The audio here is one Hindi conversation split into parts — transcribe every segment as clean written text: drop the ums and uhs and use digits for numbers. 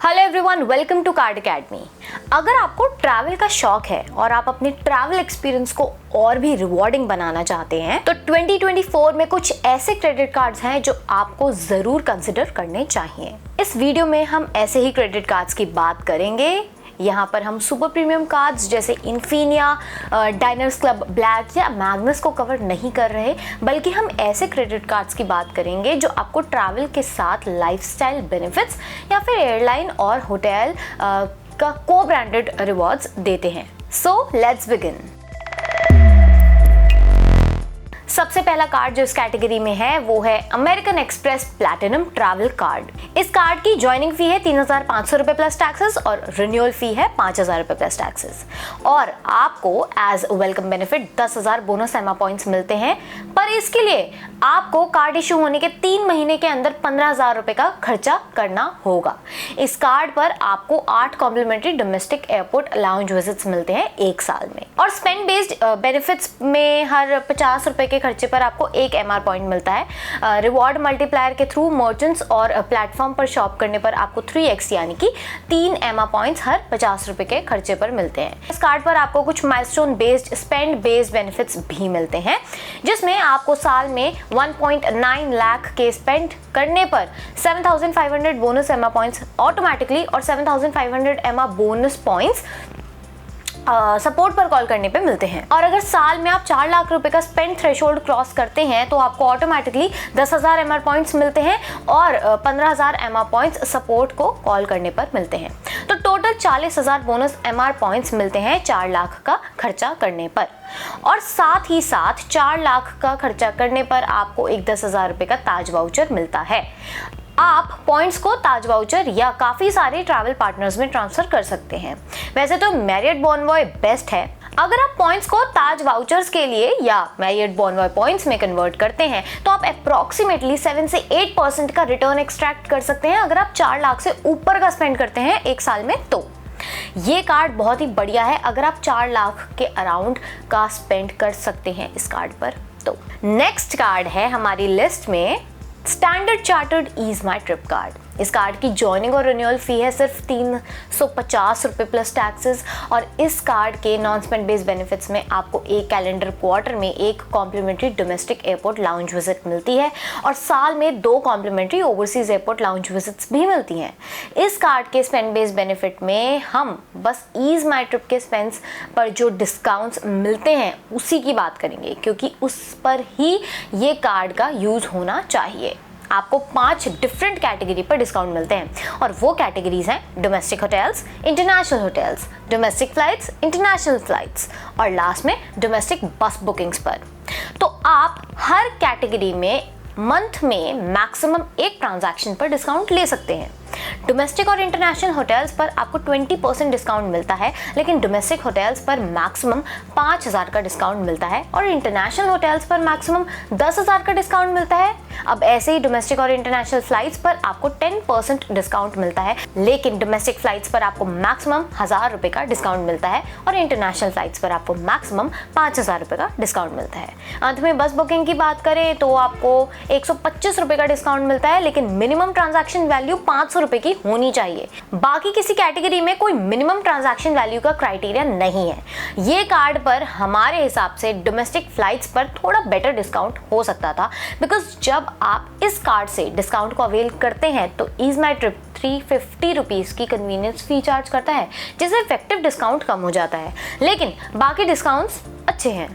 Hello everyone, welcome to card academy. अगर आपको ट्रैवल का शौक है और आप अपने ट्रैवल एक्सपीरियंस को और भी रिवॉर्डिंग बनाना चाहते हैं तो 2024 में कुछ ऐसे क्रेडिट कार्ड्स हैं जो आपको ज़रूर कंसिडर करने चाहिए। इस वीडियो में हम ऐसे ही क्रेडिट कार्ड्स की बात करेंगे। यहाँ पर हम सुपर प्रीमियम कार्ड्स जैसे इन्फिनिया, डाइनर्स क्लब ब्लैक या मैग्नस को कवर नहीं कर रहे, बल्कि हम ऐसे क्रेडिट कार्ड्स की बात करेंगे जो आपको ट्रैवल के साथ लाइफस्टाइल बेनिफिट्स या फिर एयरलाइन और होटल का को ब्रांडेड रिवॉर्ड्स देते हैं। So let's begin. सबसे पहला कार्ड जो इस कैटेगरी में है वो है American express platinum travel card. इस कार्ड की ज्वाइनिंग फी है 3,500 रुपए प्लस टैक्सेस और रिन्यूअल फी है 5,000 रुपए प्लस टैक्सेस। और आपको एज वेलकम बेनिफिट 10,000 बोनस एमा पॉइंट्स मिलते हैं, पर इसके लिए आपको कार्ड इशू होने के 3 महीने के अंदर 15,000 रुपए का खर्चा करना होगा। इस कार्ड पर आपको 8 complimentary domestic airport lounge visits मिलते हैं 1 साल में। और स्पेंड बेस्ड बेनिफिट्स में हर 50 रुपए के खर्चे पर आपको 1 MR पॉइंट मिलता है। रिवॉर्ड मल्टीप्लायर के थ्रू मर्चेंट्स और प्लेटफॉर्म पर शॉप करने पर आपको 3x यानी कि 3 MR पॉइंट्स हर 50 रुपए के खर्चे पर मिलते हैं। इस कार्ड पर आपको कुछ milestone based spend based benefits भी मिलते हैं, जिसमें आपको साल में 1.9 लाख के स्पेंड करने पर 7,500 बोनस एमा पॉइंट्स ऑटोमेटिकली और 7,500 एमा बोनस पॉइंट्स सपोर्ट पर कॉल करने पे मिलते हैं। और अगर साल में आप 4 लाख रुपए का स्पेंड थ्रेशोल्ड क्रॉस करते हैं तो आपको ऑटोमेटिकली 10,000 MR पॉइंट्स मिलते हैं और 15,000 MR पॉइंट्स सपोर्ट को कॉल करने पर मिलते हैं। तो टोटल 40,000 बोनस MR पॉइंट्स मिलते हैं 4 लाख का खर्चा करने पर। और साथ ही साथ 4 लाख का खर्चा करने पर आपको एक 10,000 रुपए का ताज वाउचर मिलता है। आप पॉइंट्स को ताज वाउचर या काफ़ी सारे ट्रैवल पार्टनर्स में ट्रांसफ़र कर सकते हैं। वैसे तो मैरियट बॉनवॉय बेस्ट है। अगर आप पॉइंट्स को ताज वाउचर्स के लिए या मैरियट बॉनवॉय पॉइंट्स में कन्वर्ट करते हैं तो आप अप्रॉक्सीमेटली 7 से 8% का रिटर्न एक्सट्रैक्ट कर सकते हैं अगर आप 4 लाख से ऊपर का स्पेंड करते हैं 1 साल में। तो ये कार्ड बहुत ही बढ़िया है अगर आप 4 लाख के अराउंड का स्पेंड कर सकते हैं इस कार्ड पर। तो नेक्स्ट कार्ड है हमारी लिस्ट में स्टैंडर्ड चार्टर्ड ईज माई ट्रिप कार्ड। इस कार्ड की जॉइनिंग और रिन्यूअल फी है सिर्फ 350 रुपये प्लस टैक्सेस। और इस कार्ड के नॉन स्पेंड बेस्ड बेनिफिट्स में आपको एक कैलेंडर क्वार्टर में 1 complimentary domestic airport lounge visit मिलती है और साल में 2 complimentary overseas airport lounge visits भी मिलती हैं। इस कार्ड के स्पेंड बेस्ड बेनिफिट में हम बस ईज माई ट्रिप के स्पेंड्स पर जो डिस्काउंट्स मिलते हैं उसी की बात करेंगे, क्योंकि उस पर ही ये कार्ड का यूज़ होना चाहिए। आपको 5 डिफरेंट कैटेगरी पर डिस्काउंट मिलते हैं और वो कैटेगरीज हैं domestic hotels, international hotels, domestic flights, international flights और लास्ट में डोमेस्टिक बस बुकिंग्स पर। तो आप हर कैटेगरी में मंथ में मैक्सिमम 1 ट्रांजैक्शन पर डिस्काउंट ले सकते हैं। डोमेस्टिक और इंटरनेशनल होटल्स पर आपको 20% डिस्काउंट मिलता है, लेकिन डोमेस्टिक होटल्स पर मैक्सिमम 5,000 का डिस्काउंट मिलता है और इंटरनेशनल होटल्स पर मैक्सिमम 10,000 का डिस्काउंट मिलता है। अब ऐसे ही डोमेस्टिक और इंटरनेशनल फ्लाइट्स पर आपको 10% डिस्काउंट मिलता है, लेकिन डोमेस्टिक फ्लाइट्स पर आपको मैक्सिमम 1,000 रुपये का डिस्काउंट मिलता है और इंटरनेशनल फ्लाइट्स पर आपको मैक्सिमम 5,000 रुपये का डिस्काउंट मिलता है। अंत में बस बुकिंग की बात करें तो आपको 125 रुपये का डिस्काउंट मिलता है, लेकिन मिनिमम ट्रांजैक्शन वैल्यू 500 रुपये की होनी चाहिए। बाकी किसी कैटेगरी में कोई मिनिमम ट्रांजैक्शन वैल्यू का क्राइटेरिया नहीं है। ये कार्ड पर हमारे हिसाब से डोमेस्टिक फ्लाइट्स पर थोड़ा बेटर डिस्काउंट हो सकता था, बिकॉज जब आप इस कार्ड से डिस्काउंट को अवेल करते हैं तो ईज माई ट्रिप 350 रुपीज़ की कन्वीनियंस फी चार्ज करता है, जिससे इफेक्टिव डिस्काउंट कम हो जाता है, लेकिन बाकी डिस्काउंट्स अच्छे हैं।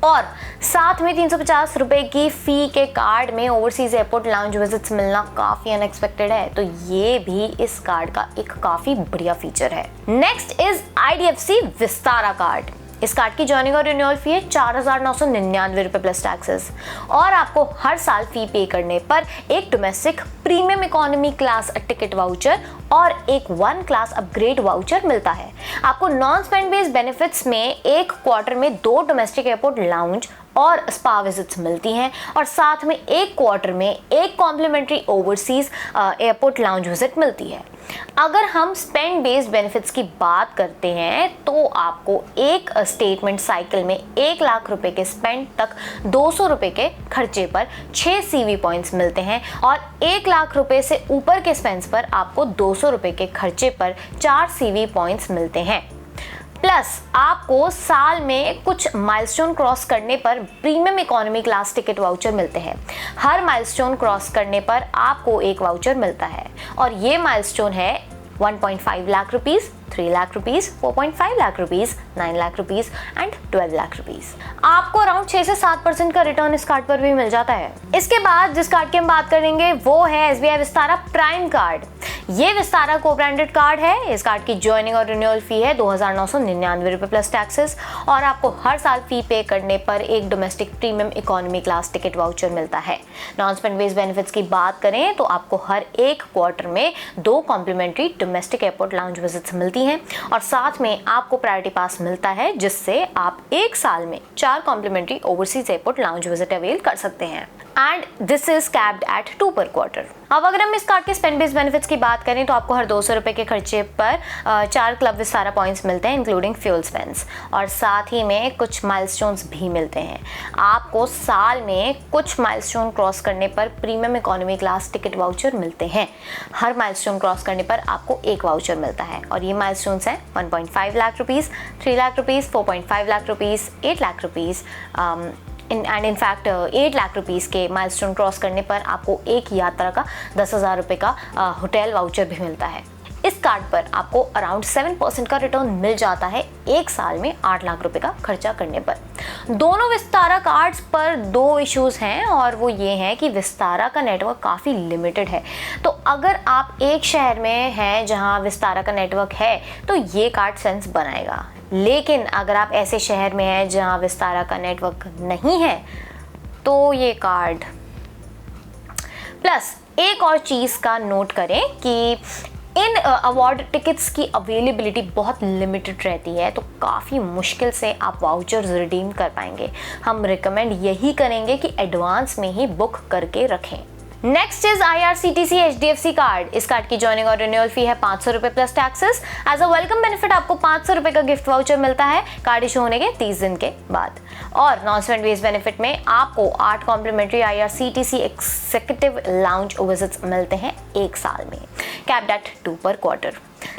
और साथ में 350 रुपए की फ़ी के कार्ड में ओवरसीज एयरपोर्ट लाउंज विजिट्स मिलना काफ़ी अनएक्सपेक्टेड है, तो ये भी इस कार्ड का एक काफ़ी बढ़िया फीचर है। Next is IDFC Vistara card. इस कार्ड की जॉइनिंग और रिन्यूअल फी है 4,999 रुपये प्लस टैक्सेस और आपको हर साल फी पे करने पर एक domestic premium economy class ticket voucher और एक 1 क्लास अपग्रेड वाउचर मिलता है। आपको नॉन स्पेंड बेस्ड बेनिफिट्स में 1 क्वार्टर में 2 डोमेस्टिक एयरपोर्ट लाउंज और स्पा विजिट्स मिलती हैं और साथ में एक क्वार्टर में एक complimentary overseas airport lounge visit मिलती है। अगर हम स्पेंड बेस्ड बेनिफिट्स की बात करते हैं तो आपको एक स्टेटमेंट साइकिल में 1 लाख रुपए के स्पेंड तक 200 रुपए के खर्चे पर 6 CV पॉइंट्स मिलते हैं और 1 लाख रुपए से ऊपर के स्पेंड्स पर आपको 200 रुपए के खर्चे पर 4 CV पॉइंट्स मिलते हैं। प्लस आपको साल में कुछ माइलस्टोन क्रॉस करने पर premium economy class ticket voucher मिलते हैं। हर माइलस्टोन क्रॉस करने पर आपको एक वाउचर मिलता है और ये माइलस्टोन है 1.5 lakh rupees, 3 lakh rupees, 4.5 lakh rupees, 9 lakh rupees and 12 lakh rupees. आपको अराउंड 6 से 7% का रिटर्न इस कार्ड पर भी मिल जाता है। इसके बाद जिस कार्ड की हम बात करेंगे वो है SBI विस्तारा प्राइम कार्ड। ये विस्तारा को ब्रांडेड कार्ड है। इस कार्ड की ज्वाइनिंग और रिन्यूअल फी है 2,999 रुपए प्लस टैक्सेस और आपको हर साल फी पे करने पर एक domestic premium economy class ticket voucher मिलता है। नॉन स्पेंड बेस्ड बेनिफिट्स की बात करें तो आपको हर एक क्वार्टर में 2 complimentary domestic airport lounge visits मिलती हैं और साथ में आपको प्रायोरिटी पास मिलता है जिससे आप एक साल में 4 complimentary overseas airport lounge visit avail कर सकते हैं and this is capped at 2 per quarter. अब अगर हम इस कार्ड के स्पेंड बेस्ड बेनिफिट्स की बात करें तो आपको हर 200 रुपए के खर्चे पर 4 क्लब विस्तारा पॉइंट्स मिलते हैं इंक्लूडिंग फ्यूल स्पेंड्स और साथ ही में कुछ माइलस्टोन्स भी मिलते हैं। आपको साल में कुछ माइलस्टोन क्रॉस करने पर premium economy class ticket voucher मिलते हैं। हर माइलस्टोन क्रॉस करने पर आपको एक वाउचर मिलता है और ये माइलस्टोन्स हैं 1.5 lakh rupees, 3 lakh rupees, 4.5 lakh rupees, 8 lakh rupees and in fact 8 lakh rupees के माइलस्टोन क्रॉस करने पर आपको एक यात्रा का 10,000 रुपये का होटल वाउचर भी मिलता है। इस कार्ड पर आपको अराउंड 7% का रिटर्न मिल जाता है एक साल में 8 लाख रुपए का खर्चा करने पर। दोनों विस्तारा कार्ड्स पर 2 इश्यूज हैं और वो ये हैं कि विस्तारा का नेटवर्क काफ़ी लिमिटेड है। तो अगर आप एक शहर में हैं जहां विस्तारा का नेटवर्क है तो ये कार्ड सेंस बनाएगा, लेकिन अगर आप ऐसे शहर में हैं जहां विस्तारा का नेटवर्क नहीं है तो ये कार्ड। प्लस एक और चीज़ का नोट करें कि इन अवार्ड टिकट्स की अवेलेबिलिटी बहुत लिमिटेड रहती है तो काफ़ी मुश्किल से आप वाउचर्स रिडीम कर पाएंगे। हम रिकमेंड यही करेंगे कि एडवांस में ही बुक करके रखें। Next is IRCTC HDFC card. इस कार्ड की ज्वाइनिंग और रिन्यूअल फी है 500 रुपए plus taxes. As a welcome benefit आपको 500 रुपए का गिफ्ट वाउचर मिलता है कार्ड इशू होने के 30 दिन के बाद और नॉन स्पेंड बेस्ड बेनिफिट में आपको 8 complimentary IRCTC executive lounge visits मिलते हैं एक साल में, capped at 2 per quarter.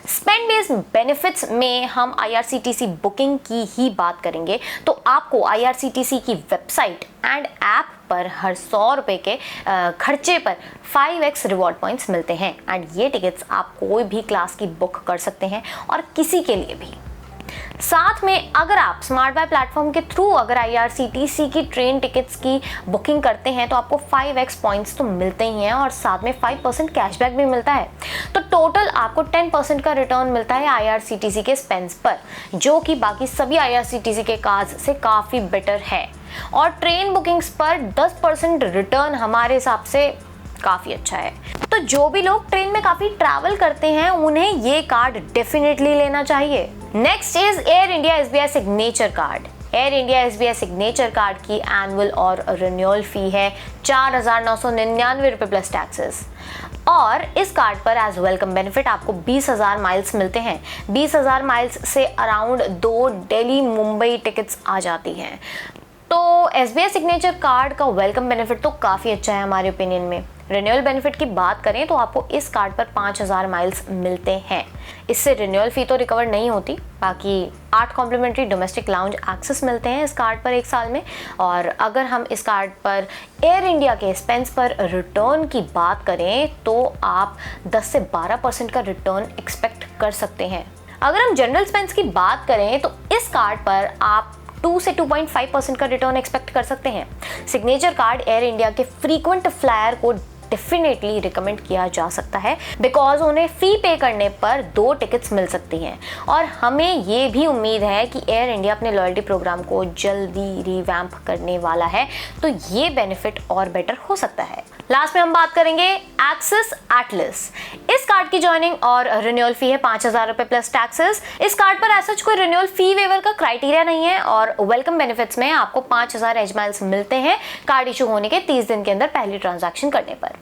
Spend based benefits में हम IRCTC बुकिंग की ही बात करेंगे तो आपको IRCTC की वेबसाइट एंड ऐप पर हर 100 रुपए के खर्चे पर 5x रिवॉर्ड पॉइंट्स मिलते हैं एंड ये टिकट्स आप कोई भी क्लास की बुक कर सकते हैं और किसी के लिए भी। साथ में अगर आप स्मार्ट बाय प्लेटफॉर्म के थ्रू अगर IRCTC की ट्रेन टिकट्स की बुकिंग करते हैं तो आपको 5x पॉइंट्स तो मिलते ही हैं और साथ में 5% कैशबैक भी मिलता है। तो टोटल आपको 10% का रिटर्न मिलता है IRCTC के स्पेंड्स पर, जो कि बाकी सभी IRCTC के कार्ड्स से काफ़ी बेटर है और ट्रेन बुकिंग्स पर 10% रिटर्न हमारे हिसाब से काफ़ी अच्छा है। तो जो भी लोग ट्रेन में काफ़ी ट्रैवल करते हैं उन्हें ये कार्ड डेफिनेटली लेना चाहिए। Next is air India SBI signature card. Air India SBI signature card की एनुअल और रिन्यूअल फी है 4,999 रुपए प्लस टैक्सेस और इस कार्ड पर एज वेलकम बेनिफिट आपको 20,000 माइल्स मिलते हैं। 20,000 माइल्स से अराउंड 2 दिल्ली मुंबई टिकट्स आ जाती हैं। तो SBI सिग्नेचर कार्ड का वेलकम बेनिफिट तो काफ़ी अच्छा है हमारे ओपिनियन में। रिन्यूअल बेनिफिट की बात करें तो आपको इस कार्ड पर 5,000 माइल्स मिलते हैं। इससे रिन्यूअल फी तो रिकवर नहीं होती, बाकी 8 कॉम्प्लीमेंट्री डोमेस्टिक लाउंज एक्सेस मिलते हैं इस कार्ड पर एक साल में। और अगर हम इस कार्ड पर एयर इंडिया के स्पेंस पर रिटर्न की बात करें तो आप 10 से 12% का रिटर्न एक्सपेक्ट कर सकते हैं। अगर हम जनरल स्पेंस की बात करें तो इस कार्ड पर आप 2 से 2.5% का रिटर्न एक्सपेक्ट कर सकते हैं। सिग्नेचर कार्ड एयर इंडिया के फ्रीक्वेंट फ्लायर को डेफिनेटली रिकमेंड किया जा सकता है, बिकॉज उन्हें फी पे करने पर 2 टिकट्स मिल सकती हैं। और हमें ये भी उम्मीद है कि एयर इंडिया अपने लॉयल्टी प्रोग्राम को जल्दी रिवैम्प करने वाला है, तो ये बेनिफिट और बेटर हो सकता है। लास्ट में हम बात करेंगे एक्सिस एटलस। इस कार्ड की ज्वाइनिंग और रिन्यूअल फी है 5,000 रुपए प्लस टैक्सेस। इस कार्ड पर ऐसा कोई रिन्यूअल फी वेवर का क्राइटेरिया नहीं है और वेलकम बेनिफिट्स में आपको 5,000 एज माइल्स मिलते हैं कार्ड इशू होने के 30 दिन के अंदर पहली ट्रांजैक्शन करने पर।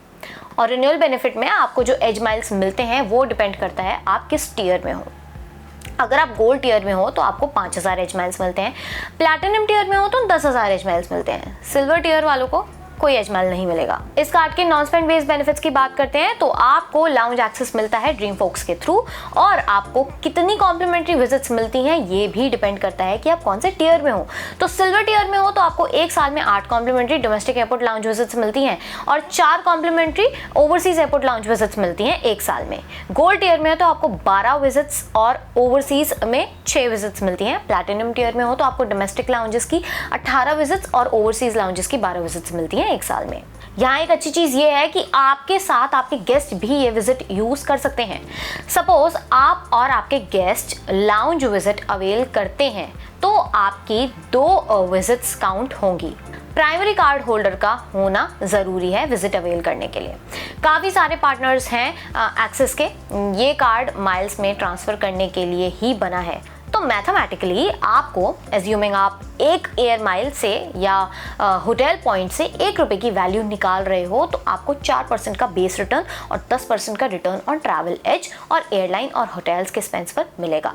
और रिन्यूअल बेनिफिट में आपको जो एज माइल्स मिलते हैं वो डिपेंड करता है आप किस टियर में हो। अगर आप गोल्ड टियर में हो तो आपको 5,000 एज माइल्स मिलते हैं, प्लैटिनम टियर में हो तो 10,000 एज माइल्स मिलते हैं, सिल्वर टियर वालों को कोई एज माइल नहीं मिलेगा। इस कार्ड के नॉन स्पेंड बेस्ड बेनिफिट्स की बात करते हैं तो आपको लाउंज एक्सेस मिलता है ड्रीम फोक्स के थ्रू, और आपको कितनी कॉम्प्लीमेंट्री विजिट्स मिलती हैं ये भी डिपेंड करता है कि आप कौन से टियर में हो। तो सिल्वर टियर में हो तो आपको 1 साल में 8 complimentary domestic airport lounge visits मिलती हैं और 4 complimentary overseas airport lounge visits मिलती हैं 1 साल में। गोल्ड टियर में हो तो आपको 12 विजिट्स और ओवरसीज में 6 विजिट्स मिलती हैं। प्लैटिनम टियर में हो तो आपको डोमेस्टिक लाउंजेस की 18 विजिट्स और ओवरसीज लाउंजेस की 12 विजिट्स मिलती हैं 1 साल में। यहाँ एक अच्छी चीज ये है कि आपके साथ आपके गेस्ट भी ये विजिट यूज कर सकते हैं। सपोज आप और आपके गेस्ट लाउंज विजिट अवेल करते हैं तो आपकी 2 विजिट्स काउंट होंगी। प्राइमरी कार्ड होल्डर का होना ज़रूरी है विजिट अवेल करने के लिए। काफ़ी सारे पार्टनर्स हैं एक्सिस के, ये कार्ड माइल्स में ट्रांसफ़र करने के लिए ही बना है। तो मैथमेटिकली आपको एज्यूमिंग आप 1 एयर माइल से या होटल पॉइंट से 1 रुपये की वैल्यू निकाल रहे हो तो आपको 4% का बेस रिटर्न और 10% का रिटर्न ऑन ट्रैवल एज और एयरलाइन और होटल्स के एक्सपेंस पर मिलेगा,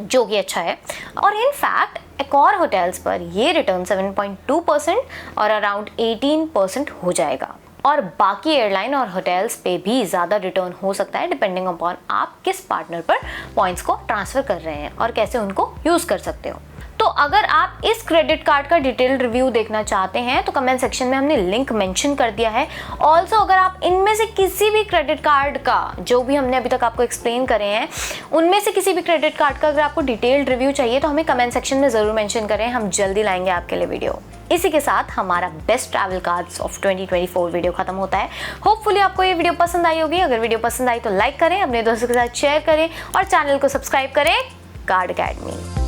जो कि अच्छा है। और इन फैक्ट एकॉर होटल्स पर ये रिटर्न 7.2% और अराउंड 18% हो जाएगा, और बाकी एयरलाइन और होटल्स पे भी ज़्यादा रिटर्न हो सकता है डिपेंडिंग अपॉन आप किस पार्टनर पर पॉइंट्स को ट्रांसफ़र कर रहे हैं और कैसे उनको यूज़ कर सकते हो। तो अगर आप इस क्रेडिट कार्ड का डिटेल्ड रिव्यू देखना चाहते हैं तो कमेंट सेक्शन में हमने लिंक मेंशन कर दिया है। ऑल्सो अगर आप इनमें से किसी भी क्रेडिट कार्ड का, जो भी हमने अभी तक आपको एक्सप्लेन करे हैं, उनमें से किसी भी क्रेडिट कार्ड का अगर आपको डिटेल्ड रिव्यू चाहिए तो हमें कमेंट सेक्शन में ज़रूर मेंशन करें, हम जल्दी लाएंगे आपके लिए वीडियो। इसी के साथ हमारा best travel cards of 2024 video खत्म होता है। होपफुली आपको ये वीडियो पसंद आई होगी। अगर वीडियो पसंद आई तो लाइक करें, अपने दोस्तों के साथ शेयर करें और चैनल को सब्सक्राइब करें कार्ड अकेडमी।